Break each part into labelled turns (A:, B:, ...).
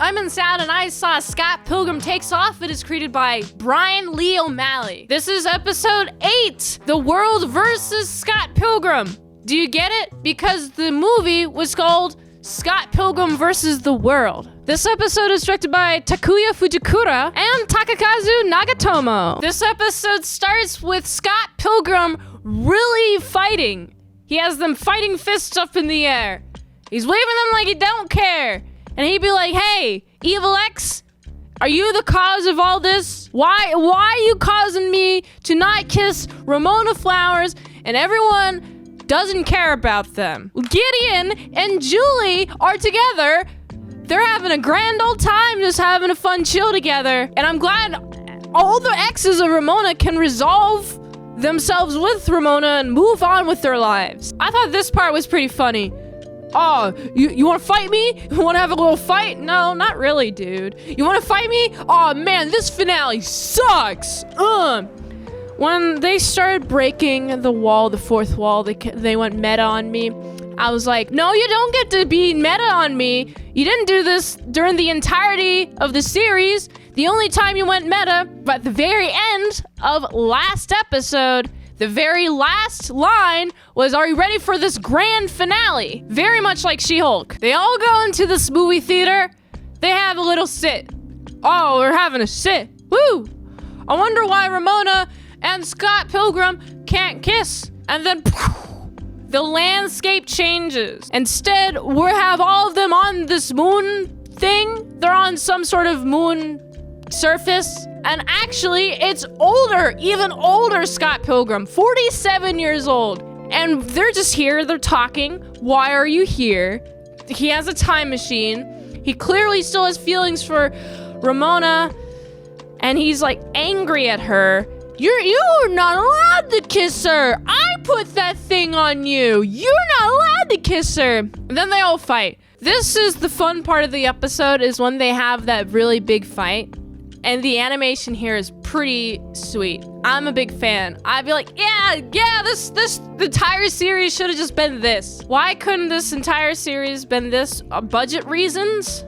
A: I'm in sound and I saw Scott Pilgrim Takes Off. It is created by Brian Lee O'Malley. This is episode 8, The World versus Scott Pilgrim. Do you get it? Because the movie was called Scott Pilgrim versus the World. This episode is directed by Takuya Fujikura and Takakazu Nagatomo. This episode starts with Scott Pilgrim really fighting. He has them fighting fists up in the air. He's waving them like he don't care. And he'd be like, hey, Evil X, are you the cause of all this? Why are you causing me to not kiss Ramona Flowers and everyone doesn't care about them? Gideon and Julie are together. They're having a grand old time, just having a fun chill together. And I'm glad all the exes of Ramona can resolve themselves with Ramona and move on with their lives. I thought this part was pretty funny. Oh, you want to fight me? You want to have a little fight? No, not really, dude. You want to fight me? Oh, man, this finale sucks. When they started breaking the wall, the fourth wall, they went meta on me. I was like, no, you don't get to be meta on me. You didn't do this during the entirety of the series. The only time you went meta, but at the very end of last episode, the very last line was, are you ready for this grand finale? Very much like She-Hulk. They all go into this movie theater. They have a little sit. Oh, we're having a sit. Woo! I wonder why Ramona and Scott Pilgrim can't kiss. And then the landscape changes. Instead, we have all of them on this moon thing. They're on some sort of moon surface. And actually, it's older, even older Scott Pilgrim, 47 years old. And they're just here, they're talking. Why are you here? He has a time machine. He clearly still has feelings for Ramona. And he's like angry at her. You're not allowed to kiss her. I put that thing on you. You're not allowed to kiss her. And then they all fight. This is the fun part of the episode, is when they have that really big fight. And the animation here is pretty sweet. I'm a big fan. I'd be like, yeah, this entire series should have just been this. Why couldn't this entire series been this? Budget reasons?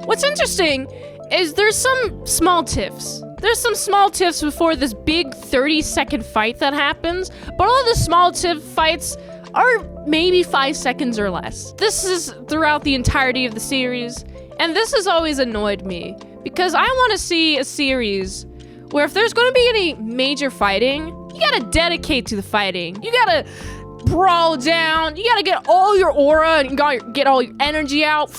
A: What's interesting is there's some small tiffs. There's some small tiffs before this big 30-second fight that happens, but all the small tiff fights are maybe 5 seconds or less. This is throughout the entirety of the series. And this has always annoyed me, because I want to see a series where if there's going to be any major fighting, you gotta dedicate to the fighting. You gotta brawl down. You gotta get all your aura and you gotta get all your energy out.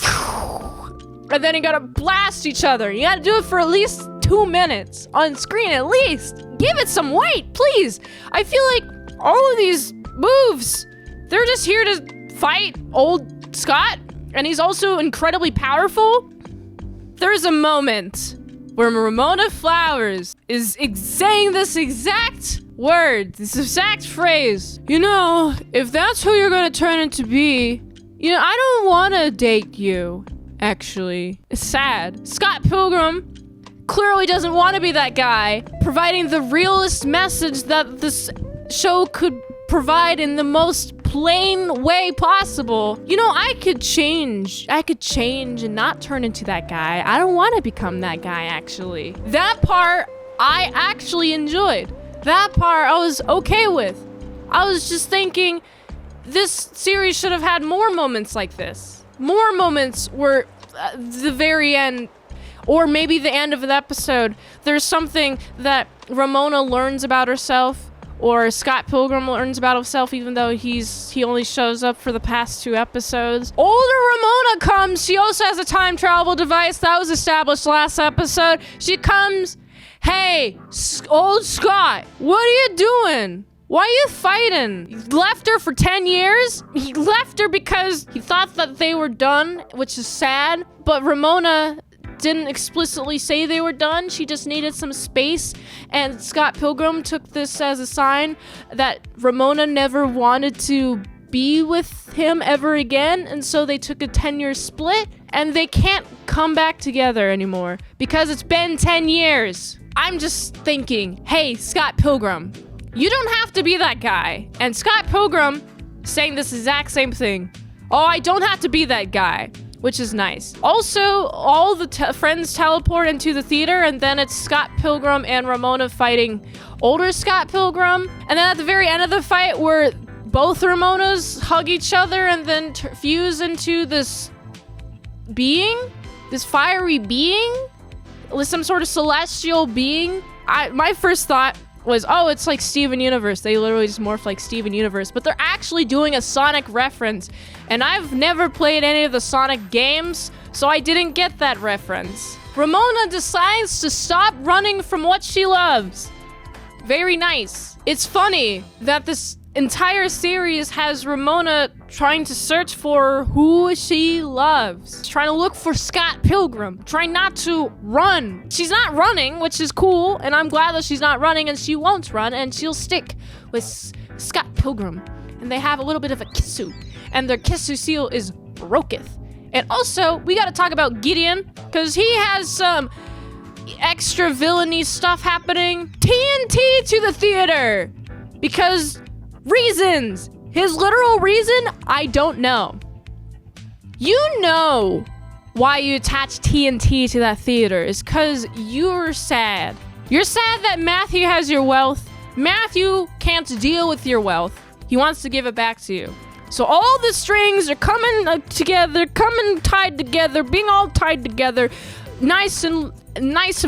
A: And then you gotta blast each other. You gotta do it for at least 2 minutes on screen, at least. Give it some weight, please. I feel like all of these moves, they're just here to fight old Scott. And he's also incredibly powerful. There's a moment where Ramona Flowers is saying this exact word, this exact phrase. You know, if that's who you're gonna turn into be, you know, I don't wanna date you, actually. It's sad. Scott Pilgrim clearly doesn't want to be that guy, providing the realest message that this show could provide in the most plain way possible. You know, I could change and not turn into that guy. I don't want to become that guy, actually. That part I actually enjoyed. That part I was okay with. I was just thinking this series should have had more moments like this. More moments where the very end, or maybe the end of an episode, there's something that Ramona learns about herself, or Scott Pilgrim learns about himself, even though he only shows up for the past 2 episodes. Older Ramona comes. She also has a time travel device that was established last episode. She comes, hey, old Scott, what are you doing? Why are you fighting? You left her for 10 years? He left her because he thought that they were done, which is sad. But Ramona didn't explicitly say they were done. She just needed some space. And Scott Pilgrim took this as a sign that Ramona never wanted to be with him ever again. And so they took a 10-year split. And they can't come back together anymore because it's been 10 years. I'm just thinking, hey, Scott Pilgrim, you don't have to be that guy. And Scott Pilgrim saying this exact same thing. Oh, I don't have to be that guy. which is nice. Also, all the friends teleport into the theater, and then it's Scott Pilgrim and Ramona fighting older Scott Pilgrim. And then at the very end of the fight, where both Ramonas hug each other and then fuse into this being, this fiery being, with some sort of celestial being. My first thought was, oh, it's like Steven Universe. They literally just morph like Steven Universe, but they're actually doing a Sonic reference, and I've never played any of the Sonic games, so I didn't get that reference. Ramona decides to stop running from what she loves. Very nice. It's funny that this entire series has Ramona trying to search for who she loves. Trying to look for Scott Pilgrim. Trying not to run. She's not running, which is cool, and I'm glad that she's not running, and she won't run, and she'll stick with Scott Pilgrim. And they have a little bit of a kissu, and their kissu seal is broketh. And also, we gotta talk about Gideon, because he has some extra villainy stuff happening. TNT to the theater! Because reasons! His literal reason, I don't know. You know why you attach TNT to that theater is because you're sad. You're sad that Matthew has your wealth. Matthew can't deal with your wealth. He wants to give it back to you. So all the strings are coming together, tied together, being all tied together, nice and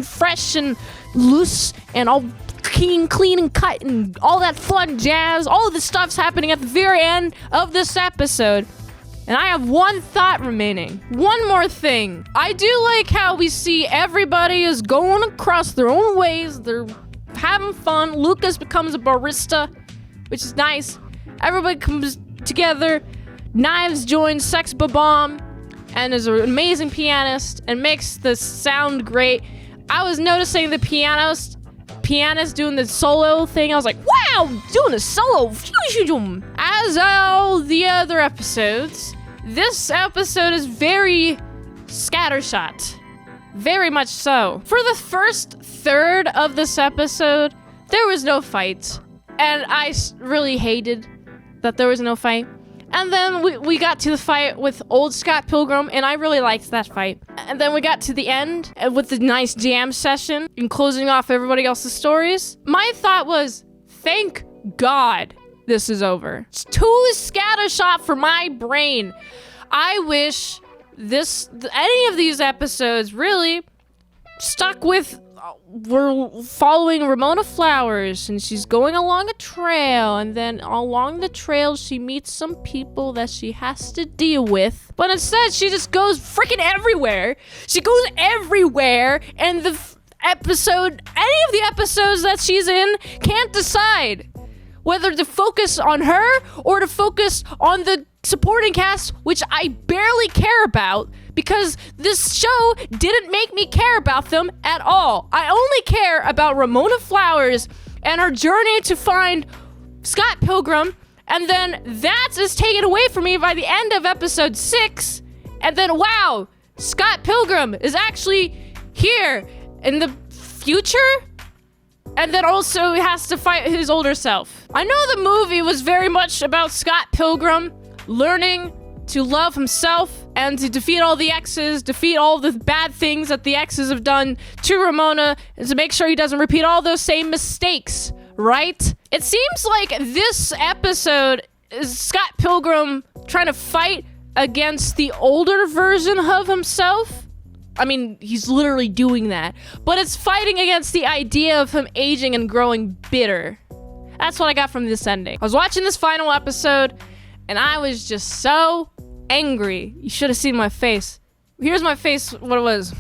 A: fresh and loose and all clean and cut and all that fun jazz. All of this stuff's happening at the very end of this episode. And I have one thought remaining. One more thing. I do like how we see everybody is going across their own ways. They're having fun. Lucas becomes a barista, which is nice. Everybody comes together. Knives joins Sex Bomb and is an amazing pianist and makes the sound great. I was noticing the pianist doing the solo thing. I was like, wow, doing a solo. As all the other episodes, this episode is very scattershot. Very much so. For the first third of this episode, there was no fight. And I really hated that there was no fight. And then we got to the fight with old Scott Pilgrim, and I really liked that fight. And then we got to the end with the nice jam session and closing off everybody else's stories. My thought was, thank God this is over. It's too scattershot for my brain. I wish any of these episodes really stuck with we're following Ramona Flowers, and she's going along a trail, and then along the trail she meets some people that she has to deal with. But instead, she just goes freaking everywhere. She goes everywhere, and any of the episodes that she's in can't decide whether to focus on her or to focus on the supporting cast, which I barely care about, because this show didn't make me care about them at all. I only care about Ramona Flowers and her journey to find Scott Pilgrim, and then that is taken away from me by the end of episode 6, and then wow, Scott Pilgrim is actually here in the future, and then also he has to fight his older self. I know the movie was very much about Scott Pilgrim learning to love himself and to defeat all the exes, defeat all the bad things that the exes have done to Ramona, and to make sure he doesn't repeat all those same mistakes, right? It seems like this episode is Scott Pilgrim trying to fight against the older version of himself. I mean, he's literally doing that, but it's fighting against the idea of him aging and growing bitter. That's what I got from this ending. I was watching this final episode, and I was just so angry. You should have seen my face. Here's my face, what it was.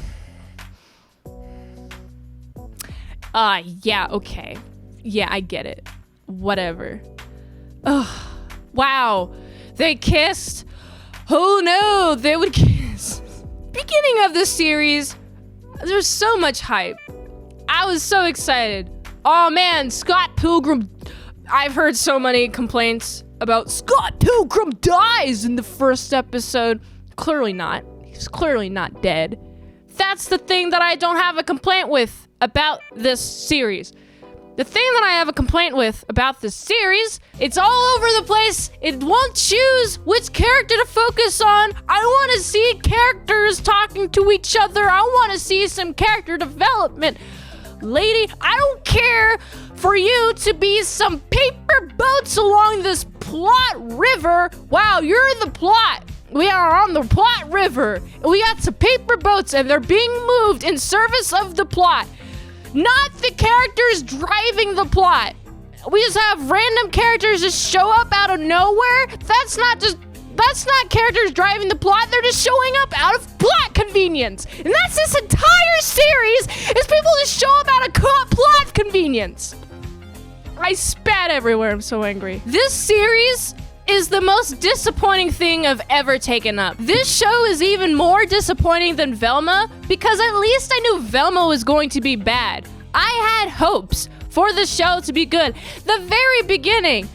A: Yeah, okay. Yeah, I get it. Whatever. Ugh. Wow. They kissed? Oh no, they would kiss. Beginning of this series, there's so much hype. I was so excited. Oh man, Scott Pilgrim. I've heard so many complaints about Scott Pilgrim dies in the first episode. Clearly not. He's clearly not dead. That's the thing that I don't have a complaint with about this series. The thing that I have a complaint with about this series, it's all over the place. It won't choose which character to focus on. I want to see characters talking to each other. I want to see some character development. Lady, I don't care for you to be some paper boats along this plot river. Wow, you're the plot. We are on the plot river. We got some paper boats and they're being moved in service of the plot. Not the characters driving the plot. We just have random characters just show up out of nowhere. That's not characters driving the plot. They're just showing up out of plot convenience. And that's this entire series, is people just show up out of plot convenience. I spat everywhere. I'm so angry. This series is the most disappointing thing I've ever taken up. This show is even more disappointing than Velma because at least I knew Velma was going to be bad. I had hopes for the show to be good. The very beginning,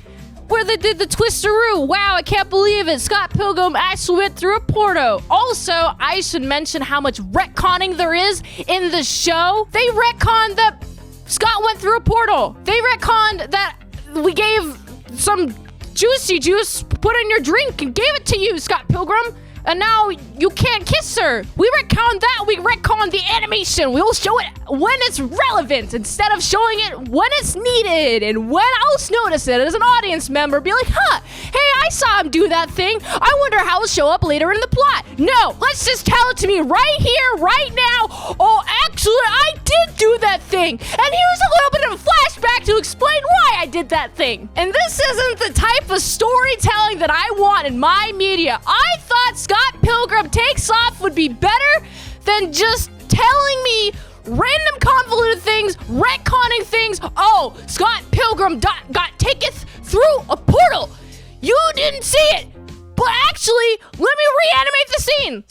A: where they did the twisteroo. Wow, I can't believe it. Scott Pilgrim actually went through a portal. Also, I should mention how much retconning there is in the show. They retconned that Scott went through a portal. They retconned that we gave some juicy juice put in your drink and gave it to you, Scott Pilgrim, and now you can't kiss her. We retconned that. We retconned the animation. We'll show it when it's relevant instead of showing it when it's needed and when I'll notice it as an audience member. Be like, hey, I saw him do that thing. I wonder how it'll show up later in the plot. No, let's just tell it to me right here, right now. Oh, actually, I did do that thing. And here's a little bit of a flashback to explain why I did that thing. And this isn't the type of storytelling that I want in my media. I thought Scott Pilgrim Takes Off would be better than just telling me random convoluted things, retconning things. Oh, Scott Pilgrim got taketh through a portal. You didn't see it. But actually, let me reanimate the scene.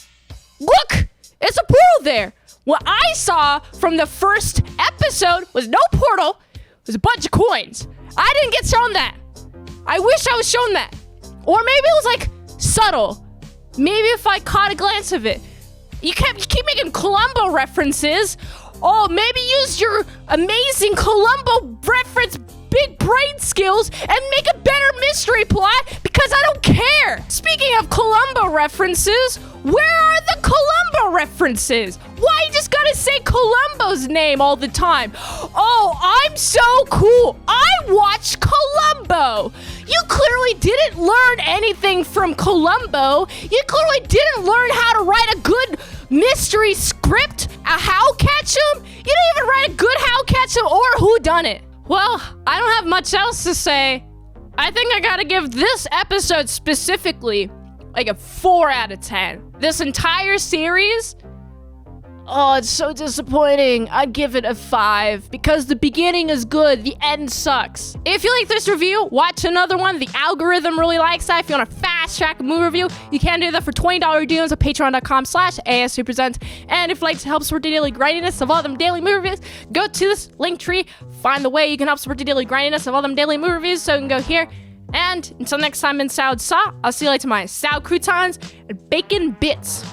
A: Look, it's a portal there. What I saw from the first episode was no portal. It was a bunch of coins. I didn't get shown that. I wish I was shown that. Or maybe it was like subtle. Maybe if I caught a glance of it. You keep making Columbo references. Oh, maybe use your amazing Columbo reference big brain skills and make a better mystery plot because I don't care. Speaking of Columbo references, where are the Columbo references? Why you just gotta say Columbo's name all the time? Oh, I'm so cool. I watched Columbo. You clearly didn't learn anything from Columbo. You clearly didn't learn how to write a good mystery script, a how catch 'em. You didn't even write a good how catch 'em or who done it. Well, I don't have much else to say. I think I gotta give this episode specifically like a 4 out of 10. This entire series, oh, it's so disappointing. I'd give it a 5 because the beginning is good, the end sucks. If you like this review, watch another one. The algorithm really likes that. If you want to fast track a movie review, you can do that for $20 deals at patreon.com/ASEPresents. And if you'd like to help support the daily grindiness of all them daily movie reviews, go to this link tree, find the way you can help support the daily grindiness of all them daily movie reviews. So you can go here. And until next time in Salad Saw, I'll see you later, my salad croutons and bacon bits.